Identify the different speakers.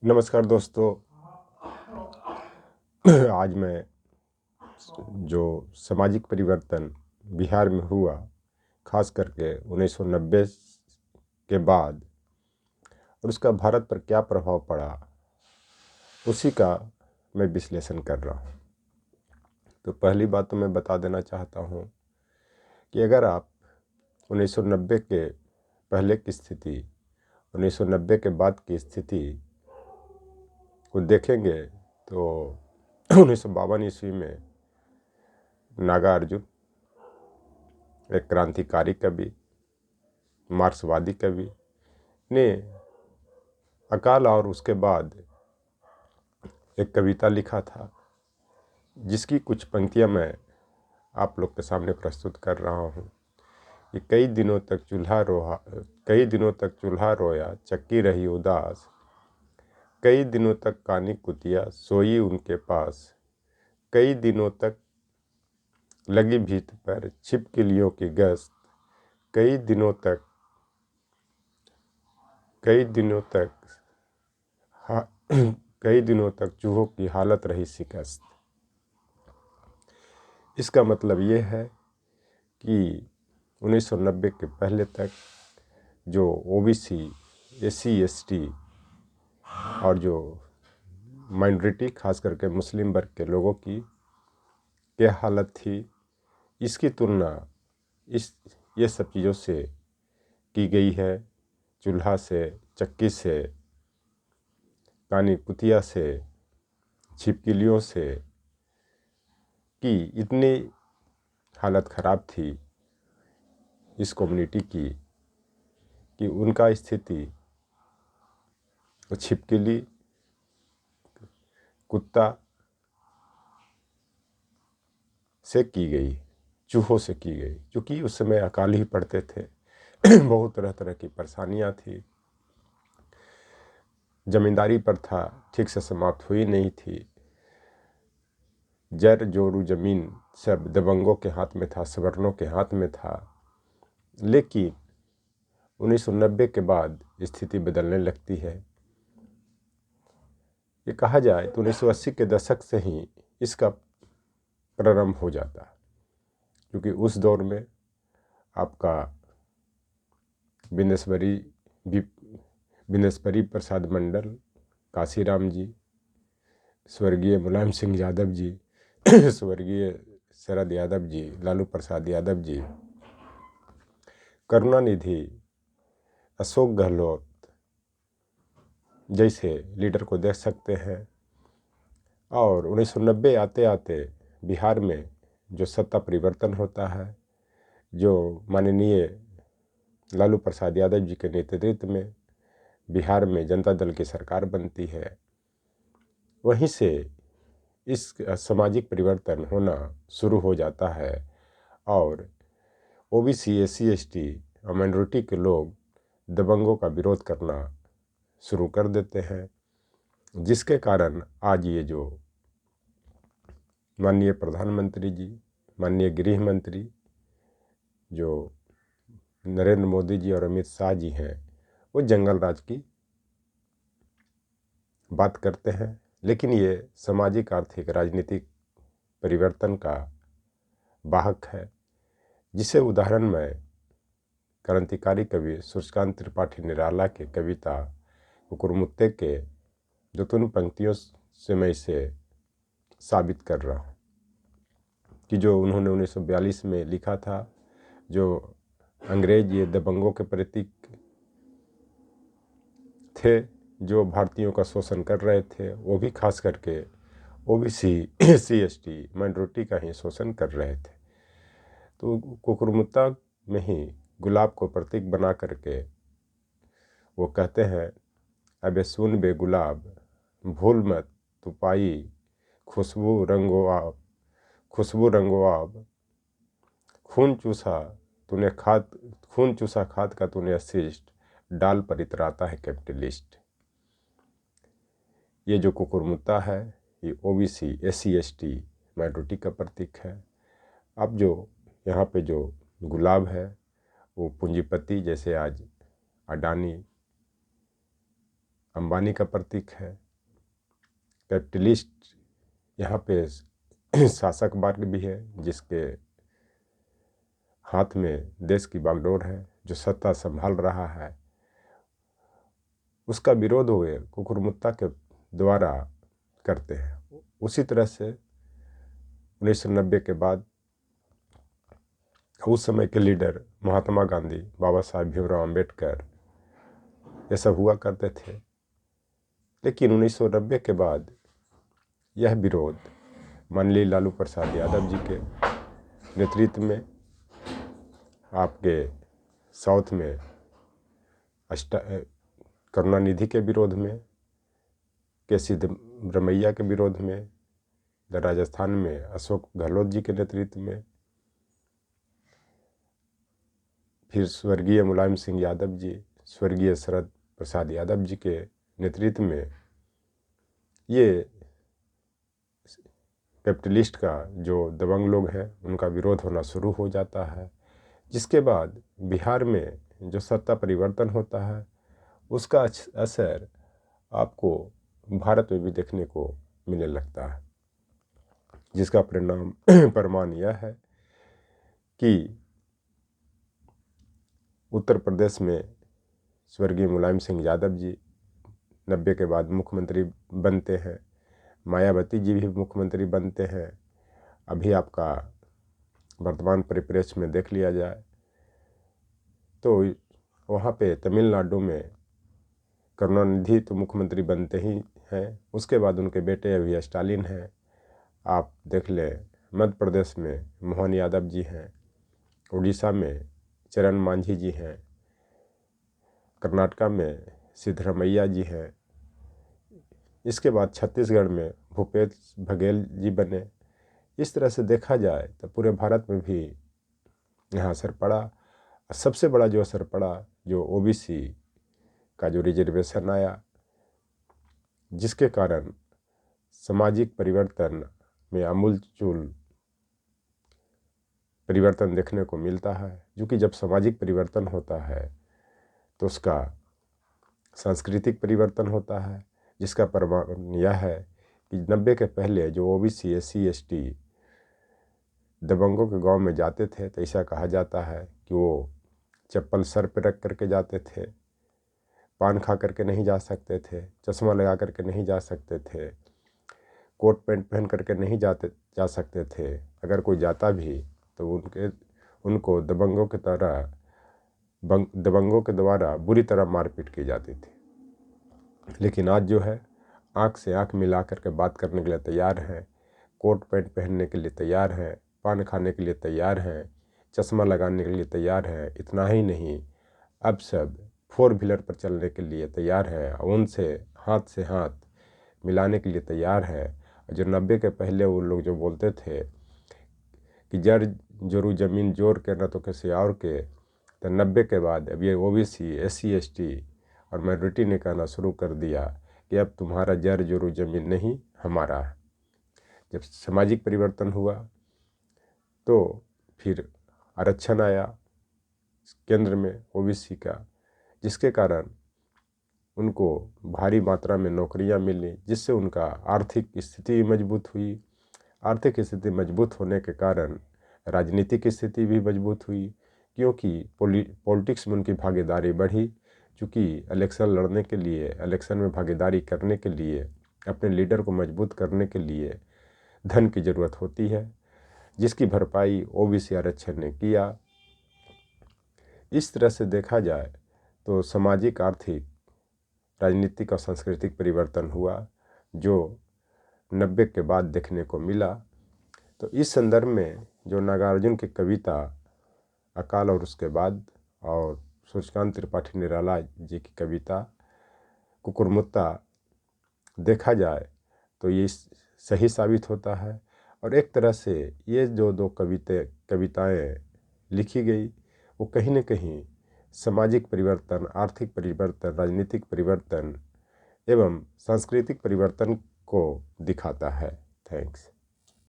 Speaker 1: नमस्कार दोस्तों। आज मैं जो सामाजिक परिवर्तन बिहार में हुआ, खास करके 1990 के बाद, और उसका भारत पर क्या प्रभाव पड़ा, उसी का मैं विश्लेषण कर रहा हूँ। तो पहली बात तो मैं बता देना चाहता हूँ कि अगर आप 1990 के पहले की स्थिति, 1990 के बाद की स्थिति को देखेंगे तो 1952 ईस्वी में नागार्जुन, एक क्रांतिकारी कवि, मार्क्सवादी कवि, ने अकाल और उसके बाद एक कविता लिखा था, जिसकी कुछ पंक्तियां मैं आप लोग के सामने प्रस्तुत कर रहा हूँ। कि कई दिनों तक चूल्हा रोया, चक्की रही उदास, कई दिनों तक कानी कुतिया सोई उनके पास, कई दिनों तक लगी भीत पर छिपकलियों की गश्त, कई दिनों तक कई दिनों तक चूहों की हालत रही शिकस्त। इसका मतलब ये है कि 1990 के पहले तक जो ओबीसी, एससी, एसटी और जो माइनॉरिटी, खास करके मुस्लिम वर्ग के लोगों की क्या हालत थी, इसकी तुलना ये सब चीज़ों से की गई है। चूल्हा से, चक्की से, कानी कुतिया से, छिपकलियों से, कि इतनी हालत ख़राब थी इस कम्युनिटी की कि उनका स्थिति छिपकली, कुत्ता से की गई, चूहों से की गई, क्योंकि उस समय अकाल ही पड़ते थे। बहुत तरह तरह की परेशानियां थी। जमींदारी प्रथा ठीक से समाप्त हुई नहीं थी। जर जोरू जमीन सब दबंगों के हाथ में था, सवर्णों के हाथ में था। लेकिन 1990 के बाद स्थिति बदलने लगती है। ये कहा जाए तो 1980 के दशक से ही इसका प्रारंभ हो जाता है, क्योंकि उस दौर में आपका बिनेश्वरी प्रसाद मंडल, काशीराम जी, स्वर्गीय मुलायम सिंह यादव जी, स्वर्गीय शरद यादव जी, लालू प्रसाद यादव जी, करुणानिधि, अशोक गहलोत जैसे लीडर को देख सकते हैं। और 1990 आते आते बिहार में जो सत्ता परिवर्तन होता है, जो माननीय लालू प्रसाद यादव जी के नेतृत्व में बिहार में जनता दल की सरकार बनती है, वहीं से इस सामाजिक परिवर्तन होना शुरू हो जाता है। और ओबीसी, एससी, एसटी और माइनॉरिटी के लोग दबंगों का विरोध करना शुरू कर देते हैं, जिसके कारण आज ये जो माननीय प्रधानमंत्री जी, माननीय गृह मंत्री जो नरेंद्र मोदी जी और अमित शाह जी हैं, वो जंगल राज की बात करते हैं। लेकिन ये सामाजिक, आर्थिक, राजनीतिक परिवर्तन का वाहक है, जिसे उदाहरण मैं क्रांतिकारी कवि सूर्यकांत त्रिपाठी निराला के कविता कुकुरमुत्ते के 2-3 पंक्तियों से मैं इसे साबित कर रहा हूँ कि जो उन्होंने 1942 में लिखा था, जो अंग्रेज ये दबंगों के प्रतीक थे, जो भारतीयों का शोषण कर रहे थे, वो भी खास करके ओबीसी, एससी, एसटी, माइनॉरिटी का ही शोषण कर रहे थे। तो कुकुरमुत्ता में ही गुलाब को प्रतीक बना करके वो कहते हैं, अबे सुन बे गुलाब भूल मत तू पाई, खुशबू रंगो आब, खून चूसा खाद का तूने अशिष्ट, डाल पर इतराता है कैपिटलिस्ट। ये जो कुकुरमुत्ता है, ये ओबीसी, एससी, एसटी, माइनॉरिटी का प्रतीक है। अब जो यहाँ पे जो गुलाब है, वो पूंजीपति, जैसे आज अडानी अंबानी का प्रतीक है। कैपिटलिस्ट यहाँ पे शासक वर्ग भी है जिसके हाथ में देश की बागडोर है, जो सत्ता संभाल रहा है। उसका विरोध हुए कुकुरमुत्ता के द्वारा करते हैं। उसी तरह से 1990 के बाद उस समय के लीडर महात्मा गांधी, बाबा साहेब भीमराव अम्बेडकर, ये सब हुआ करते थे। लेकिन 1990 के बाद यह विरोध माननीय लालू प्रसाद यादव जी के नेतृत्व में, आपके साउथ में करुणानिधि के विरोध में, के सिद्धरमैया के विरोध में, राजस्थान में अशोक गहलोत जी के नेतृत्व में, फिर स्वर्गीय मुलायम सिंह यादव जी, स्वर्गीय शरद प्रसाद यादव जी के नेतृत्व में ये कैपिटलिस्ट का जो दबंग लोग हैं उनका विरोध होना शुरू हो जाता है। जिसके बाद बिहार में जो सत्ता परिवर्तन होता है उसका असर आपको भारत में भी देखने को मिलने लगता है, जिसका प्रमाण यह है कि उत्तर प्रदेश में स्वर्गीय मुलायम सिंह यादव जी 90 के बाद मुख्यमंत्री बनते हैं, मायावती जी भी मुख्यमंत्री बनते हैं। अभी आपका वर्तमान परिप्रेक्ष्य में देख लिया जाए तो वहाँ पे तमिलनाडु में करुणानिधि तो मुख्यमंत्री बनते ही हैं, उसके बाद उनके बेटे अभी स्टालिन हैं। आप देख लें मध्य प्रदेश में मोहन यादव जी हैं, उड़ीसा में चरण मांझी जी हैं, कर्नाटका में सिद्धरमैया जी हैं। इसके बाद छत्तीसगढ़ में भूपेश बघेल जी बने। इस तरह से देखा जाए तो पूरे भारत में भी यहाँ असर पड़ा। सबसे बड़ा जो असर पड़ा जो ओबीसी का जो रिजर्वेशन आया, जिसके कारण सामाजिक परिवर्तन में आमूलचूल परिवर्तन देखने को मिलता है। क्योंकि जब सामाजिक परिवर्तन होता है तो उसका सांस्कृतिक परिवर्तन होता है, जिसका प्रमाण यह है कि 90 के पहले जो ओबीसी SC ST दबंगों के गांव में जाते थे तो ऐसा कहा जाता है कि वो चप्पल सर पर रख करके जाते थे, पान खा करके नहीं जा सकते थे, चश्मा लगा करके नहीं जा सकते थे, कोट पैंट पहन करके नहीं जा सकते थे। अगर कोई जाता भी तो उनको दबंगों के द्वारा बुरी तरह मारपीट की जाती थी। लेकिन आज जो है आँख से आँख मिला करके बात करने के लिए तैयार हैं, कोट पैंट पहनने के लिए तैयार हैं, पान खाने के लिए तैयार हैं, चश्मा लगाने के लिए तैयार हैं। इतना ही नहीं, अब सब 4 व्हीलर पर चलने के लिए तैयार हैं, उनसे से हाथ मिलाने के लिए तैयार है। जो 90 के पहले वो लोग जो बोलते थे कि जड़ जोरू जमीन जोर के न तो किसी और के, तो 90 के बाद अब ये ओबीसी SC ST और माइनॉरिटी ने कहना शुरू कर दिया कि अब तुम्हारा जड़ जोरू जमीन नहीं हमारा है। जब सामाजिक परिवर्तन हुआ तो फिर आरक्षण आया केंद्र में ओबीसी का, जिसके कारण उनको भारी मात्रा में नौकरियां मिली, जिससे उनका आर्थिक स्थिति मजबूत हुई। आर्थिक स्थिति मजबूत होने के कारण राजनीतिक स्थिति भी मजबूत हुई, क्योंकि पॉलिटिक्स में उनकी भागीदारी बढ़ी। चूँकि इलेक्शन लड़ने के लिए, इलेक्शन में भागीदारी करने के लिए, अपने लीडर को मजबूत करने के लिए धन की ज़रूरत होती है, जिसकी भरपाई ओबीसी आरक्षण ने किया। इस तरह से देखा जाए तो सामाजिक, आर्थिक, राजनीतिक और सांस्कृतिक परिवर्तन हुआ जो 90 के बाद देखने को मिला। तो इस संदर्भ में जो नागार्जुन की कविता अकाल और उसके बाद, और सूर्यकांत त्रिपाठी निराला जी की कविता कुकुरमुत्ता देखा जाए तो ये सही साबित होता है। और एक तरह से ये जो 2 कविताएं लिखी गई वो कहीं न कहीं सामाजिक परिवर्तन, आर्थिक परिवर्तन, राजनीतिक परिवर्तन एवं सांस्कृतिक परिवर्तन को दिखाता है। थैंक्स।